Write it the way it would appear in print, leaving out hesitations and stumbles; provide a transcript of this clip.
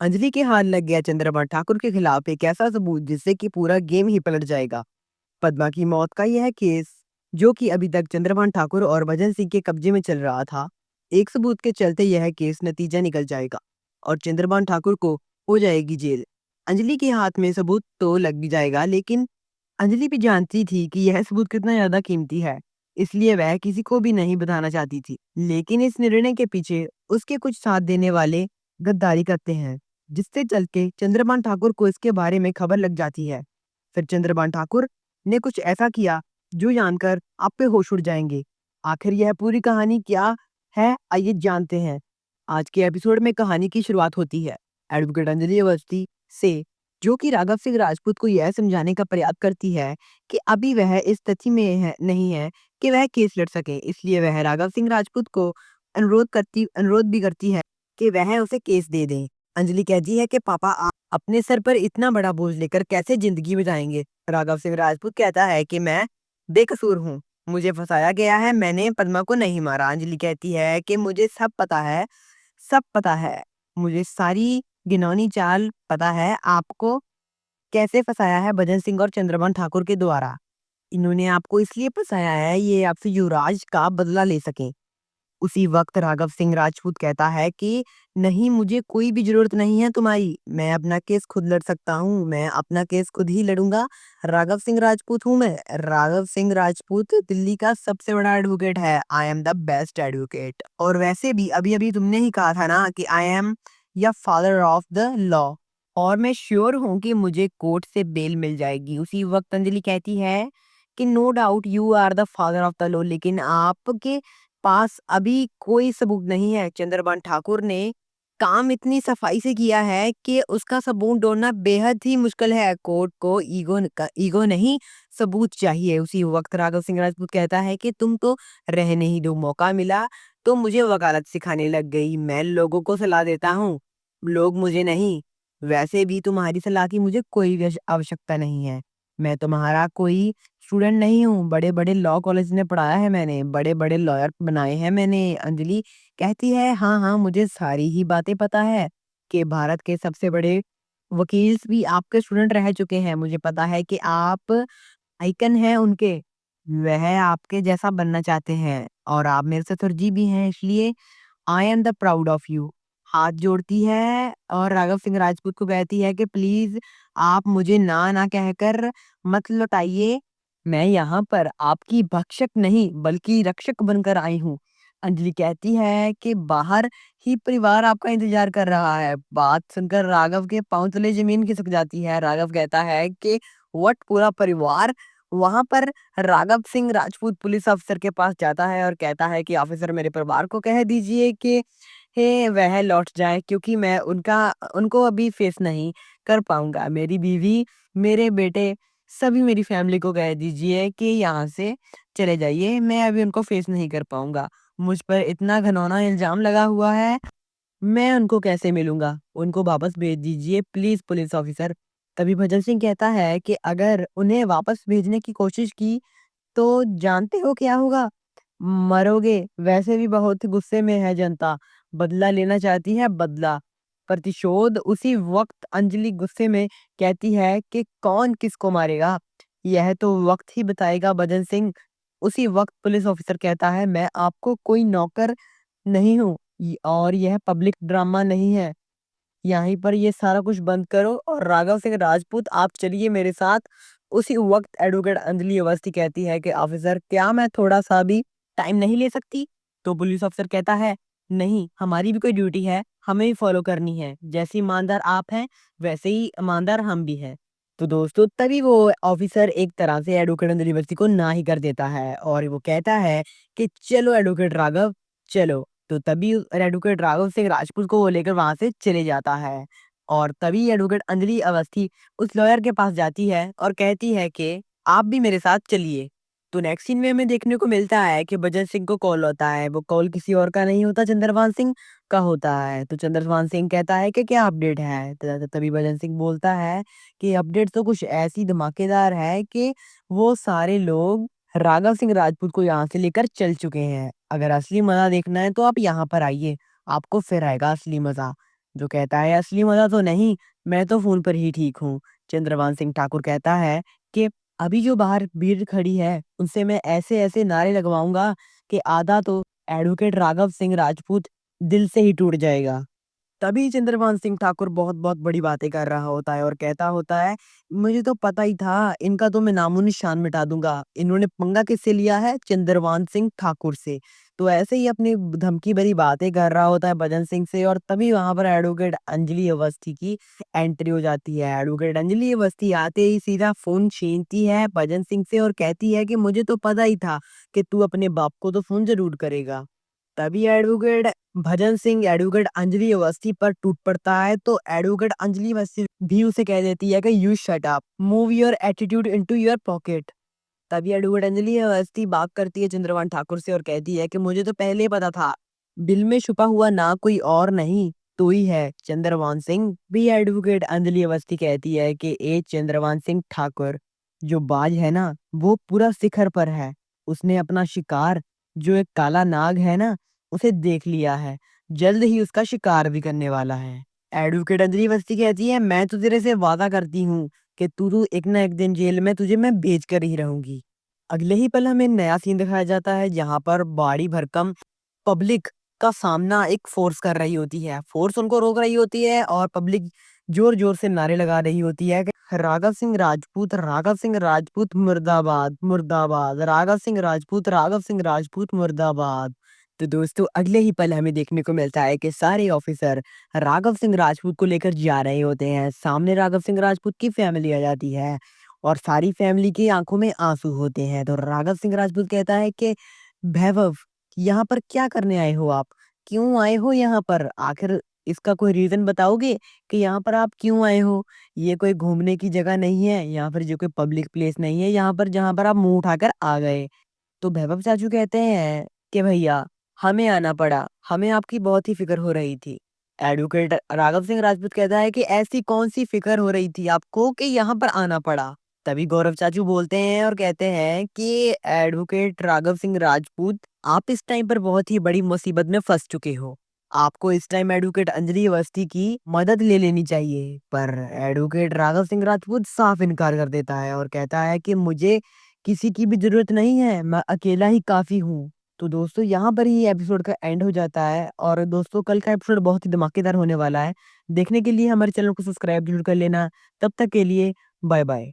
अंजलि के हाथ लग गया चंद्रमण ठाकुर के खिलाफ एक ऐसा सबूत जिससे कि पूरा गेम ही पलट जाएगा। पद्मा की मौत का यह केस, जो कि अभी तक चंद्रभान ठाकुर और भजन सिंह के कब्जे में चल रहा था, एक सबूत के चलते यह केस नतीजा निकल जाएगा और चंद्रभान ठाकुर को हो जाएगी जेल। अंजलि के हाथ में सबूत तो लग भी जाएगा, लेकिन अंजलि भी जानती थी कि यह सबूत कितना ज्यादा कीमती है, इसलिए वह किसी को भी नहीं बताना चाहती थी। लेकिन इस निर्णय के पीछे उसके कुछ साथ देने वाले गद्दारी करते हैं, जिससे चल के चंद्रभान ठाकुर को इसके बारे में खबर लग जाती है। फिर चंद्रभान ठाकुर ने कुछ ऐसा किया जो जानकर आप पे होश उड़ जाएंगे। आखिर यह पूरी कहानी क्या है, आइए जानते हैं। आज के एपिसोड में कहानी की शुरुआत होती है एडवोकेट अंजलि अवस्थी से, जो कि राघव सिंह राजपूत को यह समझाने का प्रयास करती है कि अभी वह इस स्थिति में नहीं है कि वह केस लड़ सके। इसलिए वह राघव सिंह राजपूत को अनुरोध भी करती है कि वह उसे केस दे दें। अंजलि कहती है कि पापा, आप अपने सर पर इतना बड़ा बोझ लेकर कैसे जिंदगी बिताएंगे। राघव सिंह राजपूत कहता है कि मैं बेकसूर हूँ, मुझे फंसाया गया है, मैंने पद्मा को नहीं मारा। अंजलि कहती है कि मुझे सब पता है, सब पता है, मुझे सारी घिनौनी चाल पता है, आपको कैसे फंसाया है भजन सिंह और चंद्रभान ठाकुर के द्वारा। इन्होंने आपको इसलिए फंसाया है, ये आपसे युवराज का बदला ले सकें। उसी वक्त राघव सिंह राजपूत कहता है कि नहीं, मुझे कोई भी जरूरत नहीं है तुम्हारी, मैं अपना केस खुद लड़ सकता हूँ, मैं अपना केस खुद ही लड़ूंगा। राघव सिंह राजपूत हूँ मैं। राघव सिंह राजपूत दिल्ली का सबसे बड़ा एडवोकेट है, I am the best advocate. और वैसे भी अभी अभी तुमने ही कहा था ना कि आई एम या फादर ऑफ द लॉ, और मैं श्योर हूँ कि मुझे कोर्ट से बेल मिल जाएगी। उसी वक्त अंजलि कहती है कि no doubt you are the father of the law, लेकिन आपके पास अभी कोई सबूत नहीं है। चंद्रभान ठाकुर ने काम इतनी सफाई से किया है कि उसका सबूत ढूंढना बेहद ही मुश्किल है। कोर्ट को ईगो नहीं, सबूत चाहिए। उसी वक्त राघव सिंह राजपूत कहता है कि तुम तो रहने ही दो, मौका मिला तो मुझे वकालत सिखाने लग गई। मैं लोगों को सलाह देता हूँ, लोग मुझे नहीं। वैसे भी तुम्हारी सलाह की मुझे कोई भी आवश्यकता नहीं है। मैं तुम्हारा कोई स्टूडेंट नहीं हूँ, बड़े बड़े लॉ कॉलेज में पढ़ाया है मैंने, बड़े बड़े लॉयर बनाए हैं मैंने। अंजलि कहती है हाँ हाँ, मुझे सारी ही बातें पता है कि भारत के सबसे बड़े वकील भी आपके स्टूडेंट रह चुके हैं। मुझे पता है कि आप आइकन हैं उनके, वह आपके जैसा बनना चाहते हैं और आप मेरे से तरजीह भी हैं, इसलिए I am the proud of you. हाथ जोड़ती है और राघव सिंह राजपूत को कहती है कि प्लीज आप मुझे ना ना कहकर मत लौटाइए, मैं यहाँ पर आपकी भक्षक नहीं बल्कि रक्षक बनकर आई हूँ। अंजलि कहती है कि बाहर ही परिवार आपका इंतजार कर रहा है। बात सुनकर राघव के पांव तले जमीन खिसक जाती है। राघव कहता है कि व्हाट, पूरा परिवार? वहां पर राघव सिंह राजपूत पुलिस अफसर के पास जाता है और कहता है कि ऑफिसर, मेरे परिवार को कह दीजिए कि हे वह लौट जाए, क्योंकि मैं उनको अभी फेस नहीं कर पाऊंगा। मेरी बीवी, मेरे बेटे, सभी मेरी फैमिली को कह दीजिए कि यहाँ से चले जाइए, मैं अभी उनको फेस नहीं कर पाऊंगा। मुझ पर इतना घिनौना इल्जाम लगा हुआ है, मैं उनको कैसे मिलूंगा? उनको वापस भेज दीजिए प्लीज पुलिस ऑफिसर। तभी भजन सिंह कहता है कि अगर उन्हें वापस भेजने की कोशिश की तो जानते हो क्या होगा? मरोगे। वैसे भी बहुत गुस्से में है जनता, बदला लेना चाहती है, बदला, प्रतिशोध। उसी वक्त अंजलि गुस्से में कहती है कि कौन किसको मारेगा, यह तो वक्त ही बताएगा भजन सिंह। उसी वक्त पुलिस ऑफिसर कहता है मैं आपको कोई नौकर नहीं हूँ, और यह पब्लिक ड्रामा नहीं है। यहीं पर ये सारा कुछ बंद करो और राघव सिंह राजपूत आप चलिए मेरे साथ। उसी वक्त एडवोकेट अंजलि अवस्थी कहती है कि ऑफिसर, क्या मैं थोड़ा सा भी टाइम नहीं ले सकती? तो पुलिस ऑफिसर कहता है नहीं, हमारी भी कोई ड्यूटी है, हमें भी फॉलो करनी है। जैसे ईमानदार आप हैं वैसे ही ईमानदार हम भी हैं। तो दोस्तों, तभी वो ऑफिसर एक तरह से एडवोकेट अंजलि अवस्थी को ना ही कर देता है और वो कहता है कि चलो एडवोकेट राघव, चलो। तो तभी एडवोकेट राघव सिंह राजपूत को वो लेकर वहां से चले जाता है। और तभी एडवोकेट अंजलि अवस्थी उस लॉयर के पास जाती है और कहती है कि आप भी मेरे साथ चलिए। तो नेक्स्ट सीन में हमें देखने को मिलता है कि भजन सिंह को कॉल होता है। वो कॉल किसी और का नहीं होता, चंद्रभान सिंह का होता है। तो चंद्रभान सिंह कहता है कि क्या अपडेट है? तभी भजन सिंह बोलता है कि अपडेट तो कुछ ऐसी धमाकेदार है कि वो सारे लोग राघव सिंह राजपूत को यहाँ से लेकर चल चुके हैं। अगर असली मजा देखना है तो आप यहाँ पर आइए, आपको फिर आएगा असली मजा। जो कहता है असली मजा तो नहीं, मैं तो फ़ोन पर ही ठीक हूँ। चंद्रभान सिंह ठाकुर कहता है कि अभी जो बाहर भीड़ खड़ी है, उनसे मैं ऐसे-ऐसे नारे लगवाऊँगा कि आधा तो एडवोकेट राघव सिंह राजपूत दिल से ही टूट जाएगा। तभी चंद्रभान सिंह ठाकुर बहुत-बहुत बड़ी बातें कर रहा होता है और कहता होता है, मुझे तो पता ही था, इनका तो मैं नामो-निशान मिटा दूँगा। इन्होंने पंगा किससे लिया है? चंद्रभान सिंह ठाकुर से। तो ऐसे ही अपनी धमकी भरी बातें कर रहा होता है भजन सिंह से और तभी वहाँ पर एडवोकेट अंजलि अवस्थी की एंट्री हो जाती है। एडवोकेट अंजलि अवस्थी आते ही सीधा फ़ोन छीनती है भजन सिंह से और कहती है कि मुझे तो पता ही था कि तू अपने बाप को तो फ़ोन ज़रूर करेगा। तभी एडवोकेट भजन सिंह एडवोकेट अंजलि अवस्थी पर टूट पड़ता है तो एडवोकेट अंजलि अवस्थी भी उसे कह देती है कि you shut up, move your attitude into your pocket. तभी एडवोकेट अंजलि अवस्थी बात करती है चंद्रभान ठाकुर से और कहती है कि मुझे तो पहले ही पता था, बिल में छुपा हुआ ना कोई और नहीं, तू ही है चंद्रभान सिंह। भी एडवोकेट अंजलि अवस्थी कहती है कि ए चंद्रभान सिंह ठाकुर, जो बाज है ना, वो पूरा शिखर पर है। उसने अपना शिकार, जो एक काला नाग है ना, उसे देख लिया है। जल्द ही उसका शिकार भी करने वाला है। एडवोकेट अंजलि अवस्थी कहती है, मैं तो तेरे से वादा करती हूँ कि तू एक ना एक दिन जेल में तुझे मैं बेच कर ही रहूंगी। अगले ही पल हमें नया सीन दिखाया जाता है जहाँ पर बाड़ी भरकम पब्लिक का सामना एक फोर्स कर रही होती है। फोर्स उनको रोक रही होती है और पब्लिक जोर-जोर से नारे लगा रही होती है कि राघव सिंह राजपूत मुर्दाबाद, मुर्दाबाद, राघव सिंह राजपूत मुर्दाबाद। तो दोस्तों अगले ही पल हमें देखने को मिलता है कि सारे ऑफिसर राघव सिंह राजपूत को लेकर जा रहे होते हैं। सामने राघव सिंह राजपूत की फैमिली आ जाती है और सारी फैमिली की आंखों में आंसू होते हैं। तो राघव सिंह राजपूत कहता है कि वैभव, यहाँ पर क्या करने आए हो आप? क्यों आए हो यहाँ पर? आखिर इसका कोई रीज़न बताओगे कि यहाँ पर आप क्यों आए हो? ये कोई घूमने की जगह नहीं है, यहाँ पर ये कोई पब्लिक प्लेस नहीं है, यहाँ पर जहाँ पर आप मुँह उठाकर आ गए। तो वैभव चाचू कहते हैं कि भैया, हमें आना पड़ा, हमें आपकी बहुत ही फ़िक्र हो रही थी। एडवोकेट राघव सिंह राजपूत कहता है कि ऐसी कौन-सी फ़िक्र हो रही थी आपको कि यहाँ पर आना पड़ा? तभी गौरव चाचू बोलते हैं और कहते हैं कि एडवोकेट राघव सिंह राजपूत, आप इस टाइम पर बहुत ही बड़ी मुसीबत में फँस चुके हो। आपको इस टाइम एडवोकेट अंजलि अवस्थी की मदद ले लेनी चाहिए। पर एडवोकेट राघव सिंह राजपूत साफ इनकार कर देता है और कहता है कि मुझे किसी की भी ज़रूरत नहीं है, मैं अकेला ही काफ़ी हूँ। तो दोस्तों यहाँ पर ही एपिसोड का एंड हो जाता है और दोस्तों कल का एपिसोड बहुत ही धमाकेदार होने वाला है। देखने के लिए हमारे चैनल को सब्सक्राइब ज़रूर कर लेना। तब तक के लिए बाय बाय।